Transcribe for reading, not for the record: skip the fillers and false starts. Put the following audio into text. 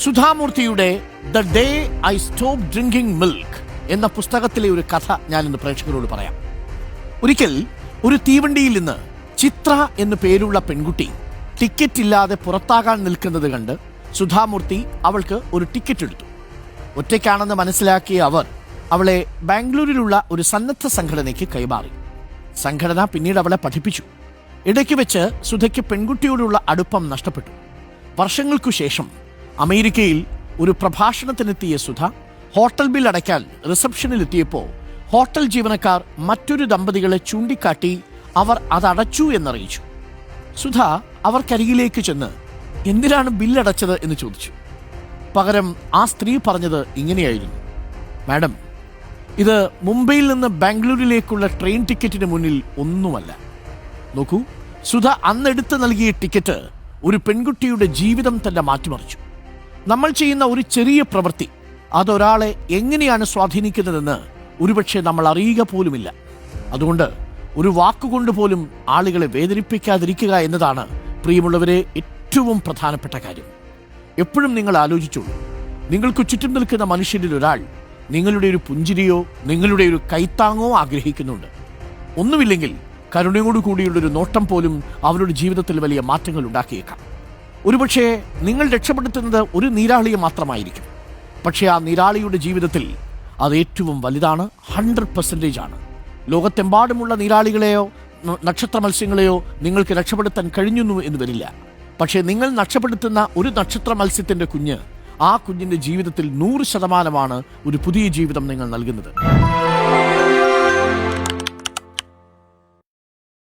സുധാമൂർത്തിയുടെ the day I stop drinking milk എന്ന പുസ്തകത്തിലെ ഒരു കഥ ഞാൻ ഇന്ന് പ്രേക്ഷകരോട് പറയാം. ഒരിക്കൽ ഒരു തീവണ്ടിയിൽ നിന്ന് ചിത്ര എന്നു പേരുള്ള പെൺകുട്ടി ടിക്കറ്റ് ഇല്ലാതെ പുറത്താകാൻ നിൽക്കുന്നത് കണ്ട് സുധാമൂർത്തി അവൾക്ക് ഒരു ടിക്കറ്റ് എടുത്തു. ഒറ്റയ്ക്കാണെന്ന് മനസ്സിലാക്കിയ അവർ അവളെ ബാംഗ്ലൂരിലുള്ള ഒരു സന്നദ്ധ സംഘടനയ്ക്ക് കൈമാറി. സംഘടന പിന്നീട് അവളെ പഠിപ്പിച്ചു. ഇടയ്ക്ക് വെച്ച് സുധയ്ക്ക് പെൺകുട്ടിയോടുള്ള അടുപ്പം നഷ്ടപ്പെട്ടു. വർഷങ്ങൾക്കു ശേഷം അമേരിക്കയിൽ ഒരു പ്രഭാഷണത്തിനെത്തിയ സുധ ഹോട്ടൽ ബിൽ അടയ്ക്കാൻ റിസപ്ഷനിലെത്തിയപ്പോൾ ഹോട്ടൽ ജീവനക്കാർ മറ്റൊരു ദമ്പതികളെ ചൂണ്ടിക്കാട്ടി അവർ അതടച്ചു എന്നറിയിച്ചു. സുധ അവർക്കരികിലേക്ക് ചെന്ന് എന്തിനാണ് ബില്ലടച്ചത് എന്ന് ചോദിച്ചു. പകരം ആ സ്ത്രീ പറഞ്ഞത് ഇങ്ങനെയായിരുന്നു: മാഡം, ഇത് മുംബൈയിൽ നിന്ന് ബാംഗ്ലൂരിലേക്കുള്ള ട്രെയിൻ ടിക്കറ്റിന് മുന്നിൽ ഒന്നുമല്ല. നോക്കൂ, സുധ അന്നെടുത്ത് നൽകിയ ടിക്കറ്റ് ഒരു പെൺകുട്ടിയുടെ ജീവിതം തന്നെ മാറ്റിമറിച്ചു. നമ്മൾ ചെയ്യുന്ന ഒരു ചെറിയ പ്രവൃത്തി അതൊരാളെ എങ്ങനെയാണ് സ്വാധീനിക്കുന്നതെന്ന് ഒരുപക്ഷെ നമ്മൾ അറിയുക പോലുമില്ല. അതുകൊണ്ട് ഒരു വാക്കുകൊണ്ട് പോലും ആളുകളെ വേദനിപ്പിക്കാതിരിക്കുക എന്നതാണ് പ്രിയമുള്ളവരെ ഏറ്റവും പ്രധാനപ്പെട്ട കാര്യം. എപ്പോഴും നിങ്ങൾ ആലോചിച്ചോളൂ, നിങ്ങൾക്ക് ചുറ്റും നിൽക്കുന്ന മനുഷ്യരിൽ ഒരാൾ നിങ്ങളുടെ ഒരു പുഞ്ചിരിയോ നിങ്ങളുടെ ഒരു കൈത്താങ്ങോ ആഗ്രഹിക്കുന്നുണ്ട്. ഒന്നുമില്ലെങ്കിൽ കരുണയോടു കൂടിയുള്ളൊരു നോട്ടം പോലും അവരുടെ ജീവിതത്തിൽ വലിയ മാറ്റങ്ങൾ ഉണ്ടാക്കിയേക്കാം. ഒരുപക്ഷെ നിങ്ങൾ രക്ഷപ്പെടുത്തുന്നത് ഒരു നീരാളിയെ മാത്രമായിരിക്കും. പക്ഷേ ആ നീരാളിയുടെ ജീവിതത്തിൽ അത് ഏറ്റവും വലുതാണ്, 100% ആണ്. ലോകത്തെമ്പാടുമുള്ള നീരാളികളെയോ നക്ഷത്ര മത്സ്യങ്ങളെയോ നിങ്ങൾക്ക് രക്ഷപ്പെടുത്താൻ കഴിഞ്ഞു എന്ന് വരില്ല. പക്ഷേ നിങ്ങൾ രക്ഷപ്പെടുത്തുന്ന ഒരു നക്ഷത്ര മത്സ്യത്തിൻ്റെ കുഞ്ഞ്, ആ കുഞ്ഞിൻ്റെ ജീവിതത്തിൽ 100% ഒരു പുതിയ ജീവിതം നിങ്ങൾ നൽകുന്നത്.